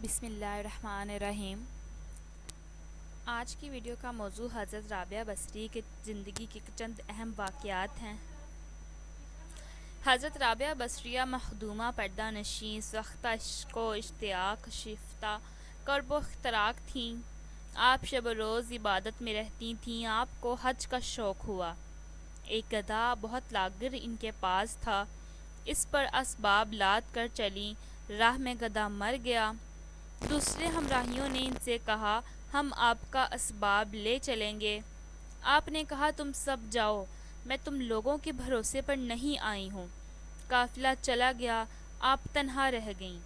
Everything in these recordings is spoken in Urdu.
بسم اللہ الرحمن الرحیم۔ آج کی ویڈیو کا موضوع حضرت رابعہ بصری کی زندگی کے چند اہم واقعات ہیں۔ حضرت رابعہ بصریہ مخدومہ پردہ نشین، سختہ عشق و اشتیاق شیفتہ قرب و اختراق تھیں۔ آپ شب و روز عبادت میں رہتی تھیں۔ آپ کو حج کا شوق ہوا۔ ایک گدھا بہت لاغر ان کے پاس تھا۔ اس پر اسباب لاد کر چلیں، راہ میں گدھا مر گیا۔ دوسرے ہمراہیوں نے ان سے کہا، ہم آپ کا اسباب لے چلیں گے۔ آپ نے کہا، تم سب جاؤ، میں تم لوگوں کے بھروسے پر نہیں آئی ہوں۔ قافلہ چلا گیا، آپ تنہا رہ گئیں۔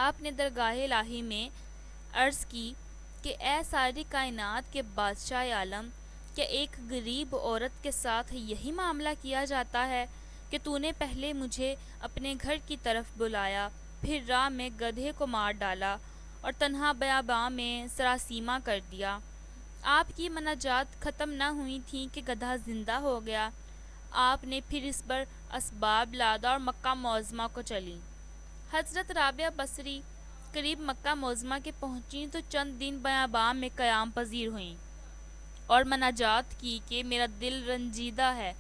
آپ نے درگاہ الہی میں عرض کی کہ اے ساری کائنات کے بادشاہ عالم، کیا ایک غریب عورت کے ساتھ یہی معاملہ کیا جاتا ہے کہ تو نے پہلے مجھے اپنے گھر کی طرف بلایا، پھر راہ میں گدھے کو مار ڈالا اور تنہا بیاباں میں سراسیمہ کر دیا۔ آپ کی مناجات ختم نہ ہوئی تھیں کہ گدھا زندہ ہو گیا۔ آپ نے پھر اس پر اسباب لادا اور مکہ معظمہ کو چلیں۔ حضرت رابعہ بصری قریب مکہ معظمہ کے پہنچیں تو چند دن بیاباں میں قیام پذیر ہوئیں اور مناجات کی کہ میرا دل رنجیدہ ہے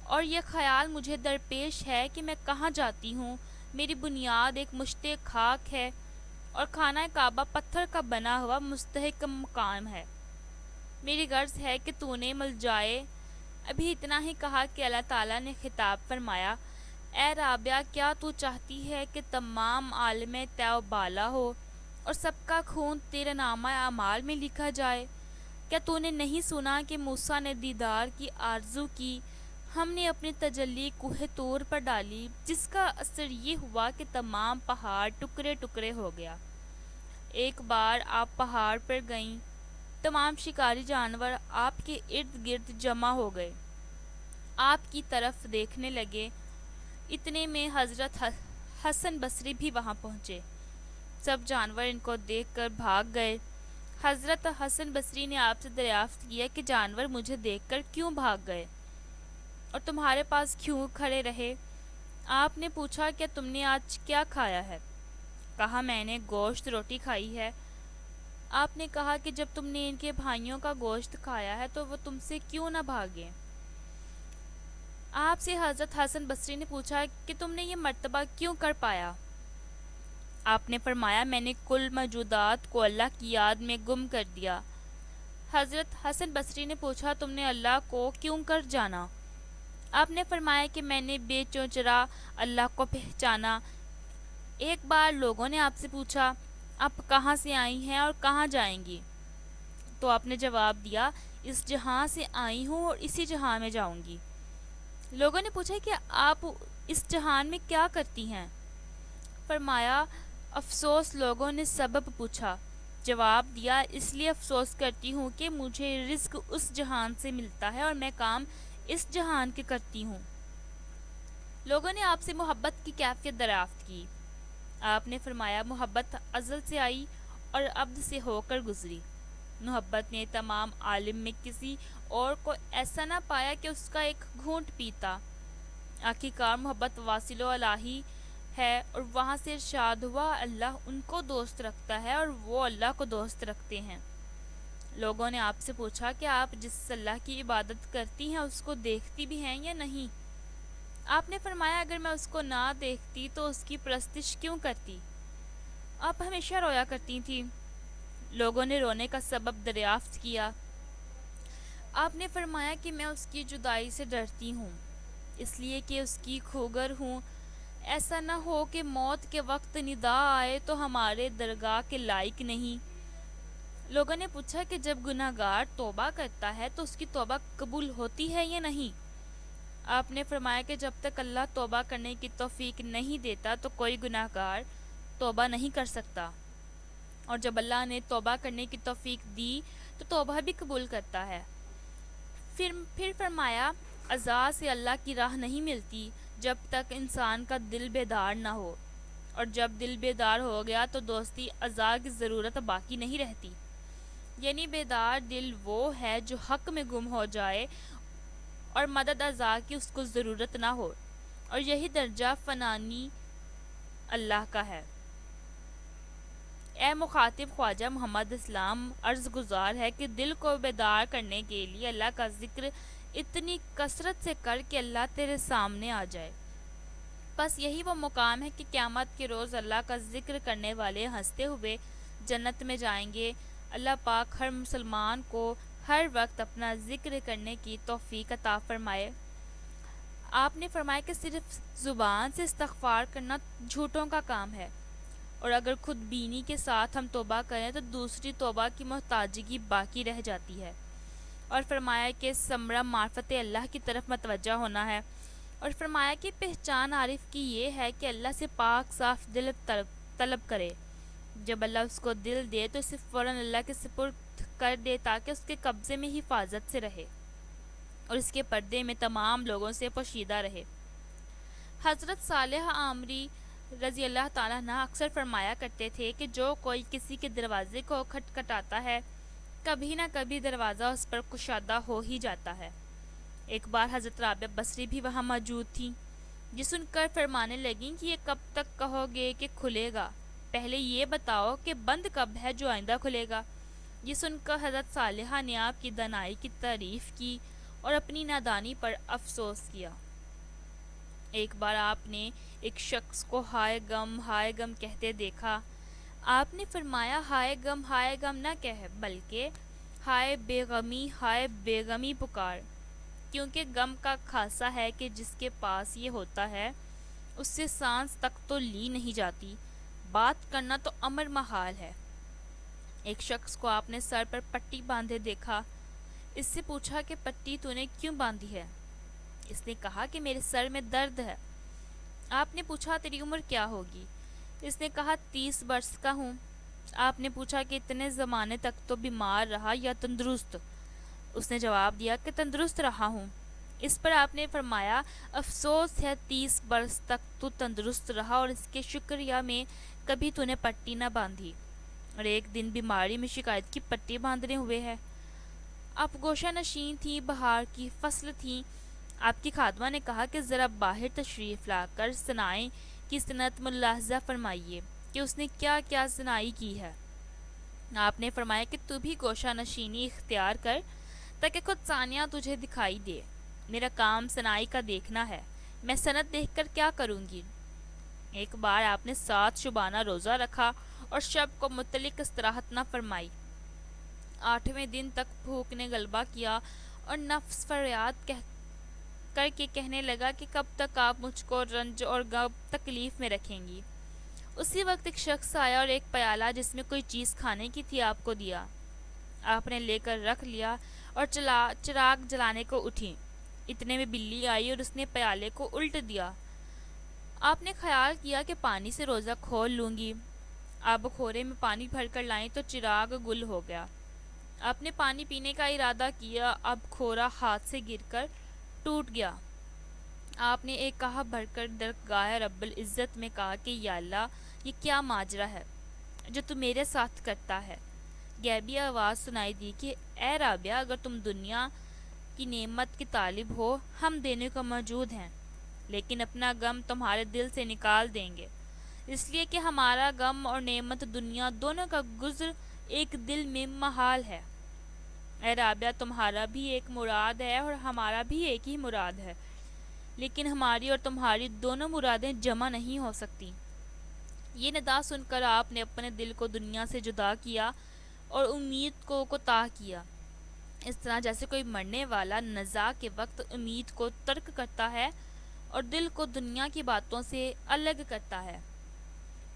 اور یہ خیال مجھے درپیش ہے کہ میں کہاں جاتی ہوں۔ میری بنیاد ایک مشت خاک ہے اور خانہ کعبہ پتھر کا بنا ہوا مستحکم مقام ہے۔ میری غرض ہے کہ تو نے ملجائے۔ ابھی اتنا ہی کہا کہ اللہ تعالیٰ نے خطاب فرمایا، اے رابعہ، کیا تو چاہتی ہے کہ تمام عالم طے و بالا ہو اور سب کا خون تیرے نامہ اعمال میں لکھا جائے؟ کیا تو نے نہیں سنا کہ موسیٰ نے دیدار کی آرزو کی، ہم نے اپنی تجلی کوہ طور پر ڈالی، جس کا اثر یہ ہوا کہ تمام پہاڑ ٹکڑے ٹکڑے ہو گیا۔ ایک بار آپ پہاڑ پر گئیں، تمام شکاری جانور آپ کے ارد گرد جمع ہو گئے، آپ کی طرف دیکھنے لگے۔ اتنے میں حضرت حسن بصری بھی وہاں پہنچے۔ سب جانور ان کو دیکھ کر بھاگ گئے۔ حضرت حسن بصری نے آپ سے دریافت کیا کہ جانور مجھے دیکھ کر کیوں بھاگ گئے اور تمہارے پاس کیوں کھڑے رہے؟ آپ نے پوچھا، کیا تم نے آج کیا کھایا ہے؟ کہا، میں نے گوشت روٹی کھائی ہے۔ آپ نے کہا کہ جب تم نے ان کے بھائیوں کا گوشت کھایا ہے تو وہ تم سے کیوں نہ بھاگے؟ آپ سے حضرت حسن بصری نے پوچھا کہ تم نے یہ مرتبہ کیوں کر پایا؟ آپ نے فرمایا، میں نے کل موجودات کو اللہ کی یاد میں گم کر دیا۔ حضرت حسن بصری نے پوچھا، تم نے اللہ کو کیوں کر جانا؟ آپ نے فرمایا کہ میں نے بے چوچرا اللہ کو پہچانا۔ ایک بار لوگوں نے آپ سے پوچھا، آپ کہاں سے آئی ہیں اور کہاں جائیں گی؟ تو آپ نے جواب دیا، اس جہاں سے آئی ہوں اور اسی جہاں میں جاؤں گی۔ لوگوں نے پوچھا کہ آپ اس جہان میں کیا کرتی ہیں؟ فرمایا، افسوس۔ لوگوں نے سبب پوچھا۔ جواب دیا، اس لیے افسوس کرتی ہوں کہ مجھے رزق اس جہان سے ملتا ہے اور میں کام اس جہان کے کرتی ہوں۔ لوگوں نے آپ سے محبت کی کیفیت دریافت کی۔ آپ نے فرمایا، محبت ازل سے آئی اور ابد سے ہو کر گزری۔ محبت نے تمام عالم میں کسی اور کو ایسا نہ پایا کہ اس کا ایک گھونٹ پیتا۔ آخرکار محبت واصل و الہی ہے اور وہاں سے ارشاد ہوا، اللہ ان کو دوست رکھتا ہے اور وہ اللہ کو دوست رکھتے ہیں۔ لوگوں نے آپ سے پوچھا کہ آپ جس اللہ کی عبادت کرتی ہیں اس کو دیکھتی بھی ہیں یا نہیں؟ آپ نے فرمایا، اگر میں اس کو نہ دیکھتی تو اس کی پرستش کیوں کرتی؟ آپ ہمیشہ رویا کرتی تھیں۔ لوگوں نے رونے کا سبب دریافت کیا۔ آپ نے فرمایا کہ میں اس کی جدائی سے ڈرتی ہوں، اس لیے کہ اس کی کھوگر ہوں۔ ایسا نہ ہو کہ موت کے وقت ندا آئے تو ہمارے درگاہ کے لائق نہیں۔ لوگوں نے پوچھا کہ جب گناہ گار توبہ کرتا ہے تو اس کی توبہ قبول ہوتی ہے یا نہیں؟ آپ نے فرمایا کہ جب تک اللہ توبہ کرنے کی توفیق نہیں دیتا تو کوئی گناہ گار توبہ نہیں کر سکتا، اور جب اللہ نے توبہ کرنے کی توفیق دی تو توبہ بھی قبول کرتا ہے۔ پھر فرمایا، عزا سے اللہ کی راہ نہیں ملتی جب تک انسان کا دل بیدار نہ ہو، اور جب دل بیدار ہو گیا تو دوستی عزا کی ضرورت باقی نہیں رہتی۔ یعنی بیدار دل وہ ہے جو حق میں گم ہو جائے اور مدد عزا کی اس کو ضرورت نہ ہو، اور یہی درجہ فنانی اللہ کا ہے۔ اے مخاطب خواجہ محمد اسلام، عرض گزار ہے کہ دل کو بیدار کرنے کے لیے اللہ کا ذکر اتنی کثرت سے کر کہ اللہ تیرے سامنے آ جائے۔ بس یہی وہ مقام ہے کہ قیامت کے روز اللہ کا ذکر کرنے والے ہنستے ہوئے جنت میں جائیں گے۔ اللہ پاک ہر مسلمان کو ہر وقت اپنا ذکر کرنے کی توفیق عطا فرمائے۔ آپ نے فرمایا کہ صرف زبان سے استغفار کرنا جھوٹوں کا کام ہے، اور اگر خود بینی کے ساتھ ہم توبہ کریں تو دوسری توبہ کی محتاجگی باقی رہ جاتی ہے۔ اور فرمایا کہ ثمرہ معرفت اللہ کی طرف متوجہ ہونا ہے، اور فرمایا کہ پہچان عارف کی یہ ہے کہ اللہ سے پاک صاف دل طلب کرے۔ جب اللہ اس کو دل دے تو اسے فوراً اللہ کے سپرد کر دے تاکہ اس کے قبضے میں حفاظت سے رہے اور اس کے پردے میں تمام لوگوں سے پوشیدہ رہے۔ حضرت صالح عامری رضی اللہ تعالیٰ عنہ اکثر فرمایا کرتے تھے کہ جو کوئی کسی کے دروازے کو کھٹکھٹاتا ہے کبھی نہ کبھی دروازہ اس پر کشادہ ہو ہی جاتا ہے۔ ایک بار حضرت رابعہ بصری بھی وہاں موجود تھیں، یہ سن کر فرمانے لگیں کہ یہ کب تک کہو گے کہ کھلے گا؟ پہلے یہ بتاؤ کہ بند کب ہے جو آئندہ کھلے گا؟ یہ سن کر حضرت صالحہ نے آپ کی دانائی کی تعریف کی اور اپنی نادانی پر افسوس کیا۔ ایک بار آپ نے ایک شخص کو ہائے غم کہتے دیکھا۔ آپ نے فرمایا ہائے غم نہ کہہ، بلکہ ہائے بے غمی پکار، کیونکہ غم کا خاصہ ہے کہ جس کے پاس یہ ہوتا ہے اس سے سانس تک تو لی نہیں جاتی، بات کرنا تو امر محال ہے۔ ایک شخص کو آپ نے سر پر پٹی باندھے دیکھا۔ اس سے پوچھا کہ پٹی تو نے کیوں باندھی ہے؟ اس نے کہا کہ میرے سر میں درد ہے۔ آپ نے پوچھا تیری عمر کیا ہوگی؟ اس نے کہا 30 برس کا ہوں۔ آپ نے پوچھا کہ اتنے زمانے تک تو بیمار رہا یا تندرست؟ اس نے جواب دیا کہ تندرست رہا ہوں۔ اس پر آپ نے فرمایا افسوس ہے 30 برس تک تو تندرست رہا اور اس کے شکریہ میں کبھی تو نے پٹی نہ باندھی، اور ایک دن بیماری میں شکایت کی پٹی باندھنے ہوئے ہے۔ آپ گوشہ نشین تھی، بہار کی فصل تھی۔ آپ کی خادمہ نے کہا کہ ذرا باہر تشریف لا کر صناعی کی صنعت ملاحظہ فرمائیے کہ اس نے کیا کیا صناعی کی ہے۔ آپ نے فرمایا کہ تو بھی گوشہ نشینی اختیار کر تاکہ خود ثانیہ تجھے دکھائی دے۔ میرا کام صناعی کا دیکھنا ہے، میں صنعت دیکھ کر کیا کروں گی؟ ایک بار آپ نے 7 شبانہ روزہ رکھا اور شب کو متعلق استراحت نہ فرمائی۔ 8ویں دن تک بھوک نے غلبہ کیا اور نفس فریاد کر کے کہنے لگا کہ کب تک آپ مجھ کو رنج اور غم تکلیف میں رکھیں گی؟ اسی وقت ایک شخص آیا اور ایک پیالہ جس میں کوئی چیز کھانے کی تھی آپ کو دیا۔ آپ نے لے کر رکھ لیا اور چراغ جلانے کو اٹھی۔ اتنے میں بلی آئی اور اس نے پیالے کو الٹ دیا۔ آپ نے خیال کیا کہ پانی سے روزہ کھول لوں گی۔ آپ بخورے میں پانی بھر کر لائیں تو چراغ گل ہو گیا۔ آپ نے پانی پینے کا ارادہ کیا، اب کھورا ہاتھ سے گر کر ٹوٹ گیا۔ آپ نے ایک کہا بھر کر درگاہ رب العزت میں کہا کہ یا اللہ، یہ کیا ماجرا ہے جو تم میرے ساتھ کرتا ہے؟ غیبی آواز سنائی دی کہ اے رابعہ، اگر تم دنیا کی نعمت کی طالب ہو ہم دینے کو موجود ہیں، لیکن اپنا غم تمہارے دل سے نکال دیں گے، اس لیے کہ ہمارا غم اور نعمت دنیا دونوں کا گزر ایک دل میں محال ہے۔ اے رابعہ، تمہارا بھی ایک مراد ہے اور ہمارا بھی ایک ہی مراد ہے، لیکن ہماری اور تمہاری دونوں مرادیں جمع نہیں ہو سکتی۔ یہ ندا سن کر آپ نے اپنے دل کو دنیا سے جدا کیا اور امید کو کوتاہ کیا، اس طرح جیسے کوئی مرنے والا نزا کے وقت امید کو ترک کرتا ہے اور دل کو دنیا کی باتوں سے الگ کرتا ہے،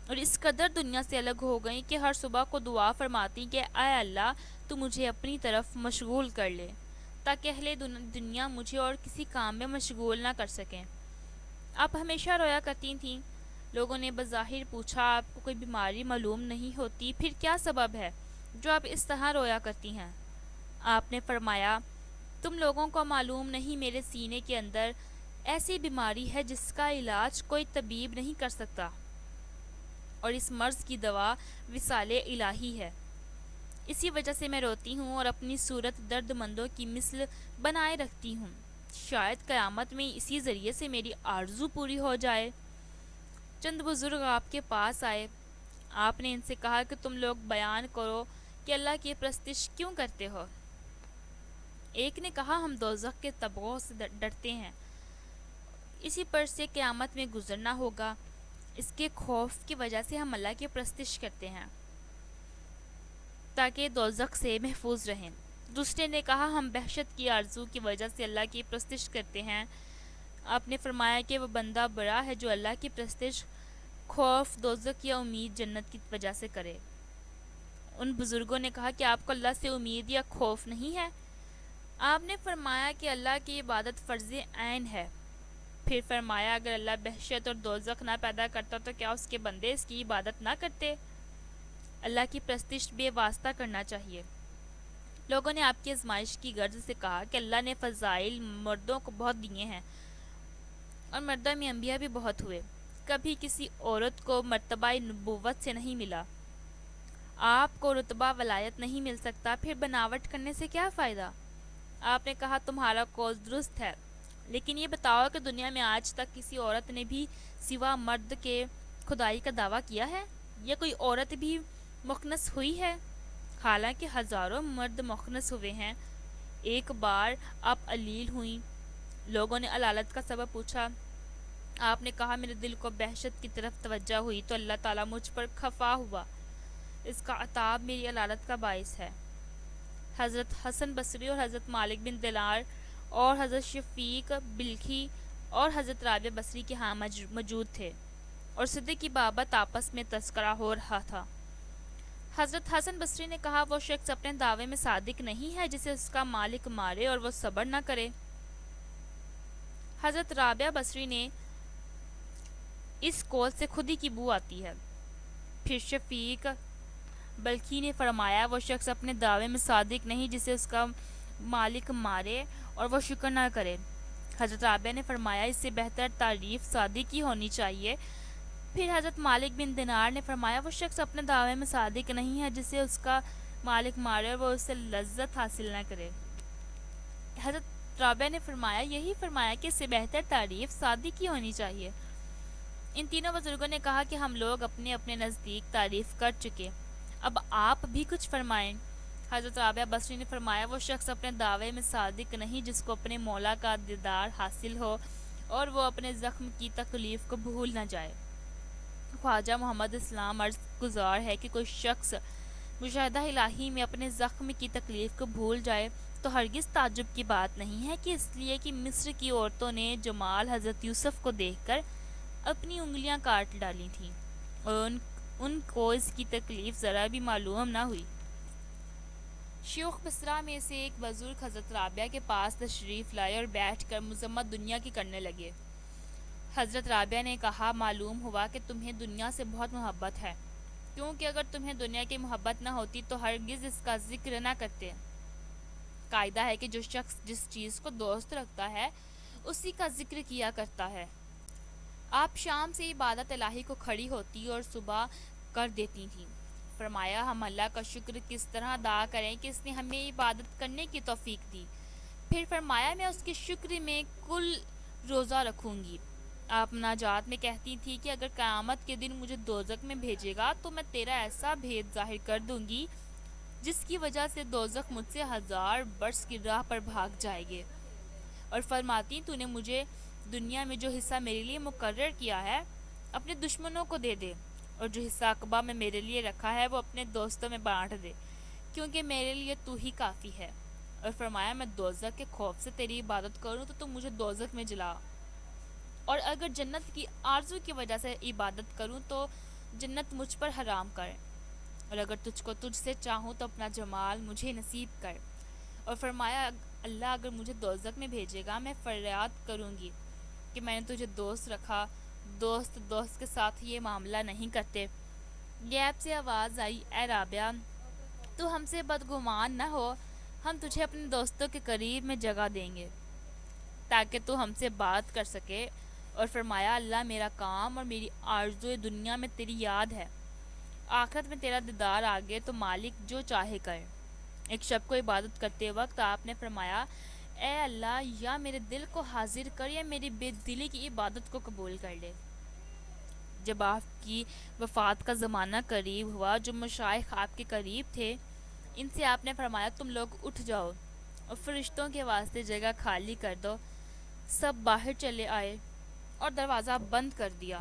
اور اس قدر دنیا سے الگ ہو گئی کہ ہر صبح کو دعا فرماتی کہ اے اللہ، تو مجھے اپنی طرف مشغول کر لے تاکہ اہل دنیا مجھے اور کسی کام میں مشغول نہ کر سکیں۔ آپ ہمیشہ رویا کرتی تھیں۔ لوگوں نے بظاہر پوچھا آپ کو کوئی بیماری معلوم نہیں ہوتی، پھر کیا سبب ہے جو آپ اس طرح رویا کرتی ہیں؟ آپ نے فرمایا تم لوگوں کو معلوم نہیں، میرے سینے کے اندر ایسی بیماری ہے جس کا علاج کوئی طبیب نہیں کر سکتا، اور اس مرض کی دوا وصال الہی ہے۔ اسی وجہ سے میں روتی ہوں اور اپنی صورت درد مندوں کی مثل بنائے رکھتی ہوں، شاید قیامت میں اسی ذریعے سے میری آرزو پوری ہو جائے۔ چند بزرگ آپ کے پاس آئے، آپ نے ان سے کہا کہ تم لوگ بیان کرو کہ اللہ کی پرستش کیوں کرتے ہو؟ ایک نے کہا ہم دوزخ کے طبقوں سے ڈرتے ہیں، اسی پر سے قیامت میں گزرنا ہوگا، اس کے خوف کی وجہ سے ہم اللہ کی پرستش کرتے ہیں تاکہ دوزخ سے محفوظ رہیں۔ دوسرے نے کہا ہم وحشت کی آرزو کی وجہ سے اللہ کی پرستش کرتے ہیں۔ آپ نے فرمایا کہ وہ بندہ برا ہے جو اللہ کی پرستش خوف دوزخ یا امید جنت کی وجہ سے کرے۔ ان بزرگوں نے کہا کہ آپ کو اللہ سے امید یا خوف نہیں ہے؟ آپ نے فرمایا کہ اللہ کی عبادت فرض عین ہے۔ پھر فرمایا اگر اللہ وحشت اور دوزخ نہ پیدا کرتا تو کیا اس کے بندے اس کی عبادت نہ کرتے؟ اللہ کی پرستش بے واسطہ کرنا چاہیے۔ لوگوں نے آپ کی آزمائش کی غرض سے کہا کہ اللہ نے فضائل مردوں کو بہت دیے ہیں اور مردوں میں انبیاء بھی بہت ہوئے، کبھی کسی عورت کو مرتبہ نبوت سے نہیں ملا۔ آپ کو رتبہ ولایت نہیں مل سکتا، پھر بناوٹ کرنے سے کیا فائدہ؟ آپ نے کہا تمہارا قول درست ہے، لیکن یہ بتاؤ کہ دنیا میں آج تک کسی عورت نے بھی سوا مرد کے خدائی کا دعویٰ کیا ہے، یا کوئی عورت بھی مخنث ہوئی ہے؟ حالانکہ ہزاروں مرد مخنث ہوئے ہیں۔ ایک بار آپ علیل ہوئیں، لوگوں نے علالت کا سبب پوچھا، آپ نے کہا میرے دل کو وحشت کی طرف توجہ ہوئی تو اللہ تعالیٰ مجھ پر خفا ہوا، اس کا عتاب میری علالت کا باعث ہے۔ حضرت حسن بصری اور حضرت مالک بن دینار اور حضرت شفیق بلخی اور حضرت رابعہ بصری کے ہاں موجود تھے اور صدق کی بابت آپس میں تذکرہ ہو رہا تھا۔ حضرت حسن بصری نے کہا وہ شخص اپنے دعوے میں صادق نہیں ہے جسے اس کا مالک مارے اور وہ صبر نہ کرے۔ حضرت رابعہ بصری نے اس قول سے خود ہی کی بو آتی ہے۔ پھر شفیق بلخی نے فرمایا وہ شخص اپنے دعوے میں صادق نہیں جسے اس کا مالک مارے اور وہ شکر نہ کرے۔ حضرت رابعہ نے فرمایا اس سے بہتر تعریف صادق ہی ہونی چاہیے۔ پھر حضرت مالک بن دینار نے فرمایا وہ شخص اپنے دعوے میں صادق نہیں ہے جسے اس کا مالک مارے اور وہ اس سے لذت حاصل نہ کرے۔ حضرت رابعہ نے فرمایا یہی فرمایا کہ اس سے بہتر تعریف صادق ہی ہونی چاہیے۔ ان تینوں بزرگوں نے کہا کہ ہم لوگ اپنے اپنے نزدیک تعریف کر چکے، اب آپ بھی کچھ فرمائیں۔ حضرت رابعہ بصری نے فرمایا وہ شخص اپنے دعوے میں صادق نہیں جس کو اپنے مولا کا دیدار حاصل ہو اور وہ اپنے زخم کی تکلیف کو بھول نہ جائے۔ خواجہ محمد اسلام عرض گزار ہے کہ کوئی شخص مشاہدہ الہی میں اپنے زخم کی تکلیف کو بھول جائے تو ہرگز تعجب کی بات نہیں ہے کہ اس لیے کہ مصر کی عورتوں نے جمال حضرت یوسف کو دیکھ کر اپنی انگلیاں کاٹ ڈالی تھیں اور ان کو اس کی تکلیف ذرا بھی معلوم نہ ہوئی۔ شیوخ بصرہ میں سے ایک بزرگ حضرت رابعہ کے پاس تشریف لائے اور بیٹھ کر مذمت دنیا کی کرنے لگے۔ حضرت رابعہ نے کہا معلوم ہوا کہ تمہیں دنیا سے بہت محبت ہے، کیونکہ اگر تمہیں دنیا کی محبت نہ ہوتی تو ہرگز اس کا ذکر نہ کرتے۔ قاعدہ ہے کہ جو شخص جس چیز کو دوست رکھتا ہے اسی کا ذکر کیا کرتا ہے۔ آپ شام سے عبادت الہی کو کھڑی ہوتی اور صبح کر دیتی تھیں۔ فرمایا ہم اللہ کا شکر کس طرح ادا کریں کہ اس نے ہمیں عبادت کرنے کی توفیق دی۔ پھر فرمایا میں اس کے شکر میں کل روزہ رکھوں گی۔ آپ مناجات میں کہتی تھی کہ اگر قیامت کے دن مجھے دوزخ میں بھیجے گا تو میں تیرا ایسا بھید ظاہر کر دوں گی جس کی وجہ سے دوزخ مجھ سے 1000 برس کی راہ پر بھاگ جائے گے، اور فرماتی تو نے مجھے دنیا میں جو حصہ میرے لیے مقرر کیا ہے اپنے دشمنوں کو دے دے، اور جو حصہ عقبہ میں میرے لیے رکھا ہے وہ اپنے دوستوں میں بانٹ دے، کیونکہ میرے لیے تو ہی کافی ہے۔ اور فرمایا میں دوزخ کے خوف سے تیری عبادت کروں تو مجھے دوزخ میں جلا، اور اگر جنت کی آرزو کی وجہ سے عبادت کروں تو جنت مجھ پر حرام کر، اور اگر تجھ کو تجھ سے چاہوں تو اپنا جمال مجھے نصیب کر۔ اور فرمایا اللہ اگر مجھے دوزخ میں بھیجے گا میں فریاد کروں گی کہ میں نے تجھے دوست رکھا، دوست کے ساتھ یہ معاملہ نہیں کرتے۔ غیب سے آواز آئی اے رابعہ تو ہم سے بدگمان نہ ہو، ہم تجھے اپنے دوستوں کے قریب میں جگہ دیں گے تاکہ تو ہم سے بات کر سکے۔ اور فرمایا اللہ میرا کام اور میری آرزو دنیا میں تیری یاد ہے، آخرت میں تیرا دیدار آگے تو مالک جو چاہے کر۔ ایک شب کو عبادت کرتے وقت آپ نے فرمایا اے اللہ یا میرے دل کو حاضر کر یا میری بے دلی کی عبادت کو قبول کر لے۔ جب آپ کی وفات کا زمانہ قریب ہوا، جو مشائخ آپ کے قریب تھے ان سے آپ نے فرمایا تم لوگ اٹھ جاؤ اور فرشتوں کے واسطے جگہ خالی کر دو۔ سب باہر چلے آئے اور دروازہ بند کر دیا۔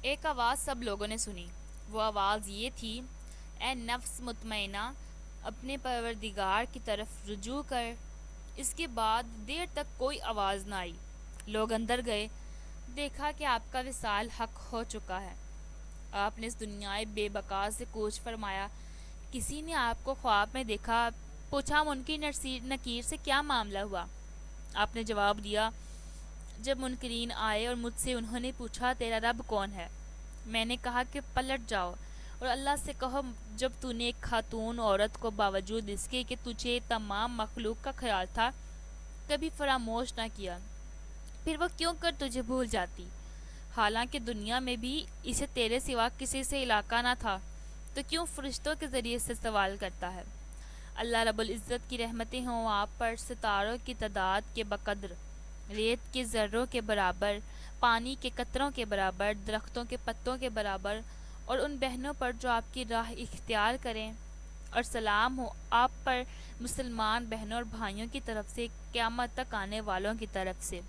ایک آواز سب لوگوں نے سنی، وہ آواز یہ تھی، اے نفس مطمئنہ، اپنے پروردگار کی طرف رجوع کر۔ اس کے بعد دیر تک کوئی آواز نہ آئی۔ لوگ اندر گئے، دیکھا کہ آپ کا وصال حق ہو چکا ہے۔ آپ نے اس دنیائے بے بقا سے کوچ فرمایا۔ کسی نے آپ کو خواب میں دیکھا، پوچھا منکر نکیر سے کیا معاملہ ہوا؟ آپ نے جواب دیا، جب منکرین آئے اور مجھ سے انہوں نے پوچھا تیرا رب کون ہے، میں نے کہا کہ پلٹ جاؤ اور اللہ سے کہو جب تو نے ایک خاتون عورت کو باوجود اس کے کہ تجھے تمام مخلوق کا خیال تھا کبھی فراموش نہ کیا، پھر وہ کیوں کر تجھے بھول جاتی، حالانکہ دنیا میں بھی اسے تیرے سوا کسی سے علاقہ نہ تھا، تو کیوں فرشتوں کے ذریعے سے سوال کرتا ہے؟ اللہ رب العزت کی رحمتیں ہوں آپ پر، ستاروں کی تعداد کے بقدر، ریت کے ذروں کے برابر، پانی کے قطروں کے برابر، درختوں کے پتوں کے برابر، اور ان بہنوں پر جو آپ کی راہ اختیار کریں، اور سلام ہو آپ پر مسلمان بہنوں اور بھائیوں کی طرف سے، قیامت تک آنے والوں کی طرف سے۔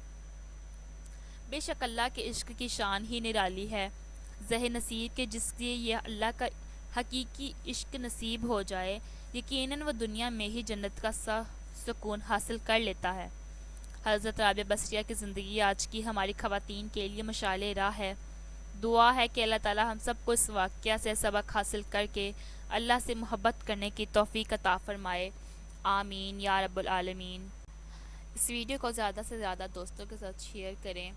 بے شک اللہ کے عشق کی شان ہی نرالی ہے۔ زہ نصیب کے جس سے یہ اللہ کا حقیقی عشق نصیب ہو جائے، یقیناً وہ دنیا میں ہی جنت کا سکون حاصل کر لیتا ہے۔ حضرت رابعہ بصریہ کی زندگی آج کی ہماری خواتین کے لیے مشعل راہ ہے۔ دعا ہے کہ اللہ تعالی ہم سب کو اس واقعہ سے سبق حاصل کر کے اللہ سے محبت کرنے کی توفیق عطا فرمائے، آمین یا رب العالمین۔ اس ویڈیو کو زیادہ سے زیادہ دوستوں کے ساتھ شیئر کریں،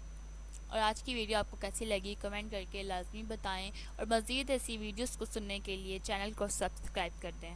اور آج کی ویڈیو آپ کو کیسی لگی کمنٹ کر کے لازمی بتائیں، اور مزید ایسی ویڈیوز کو سننے کے لیے چینل کو سبسکرائب کر دیں۔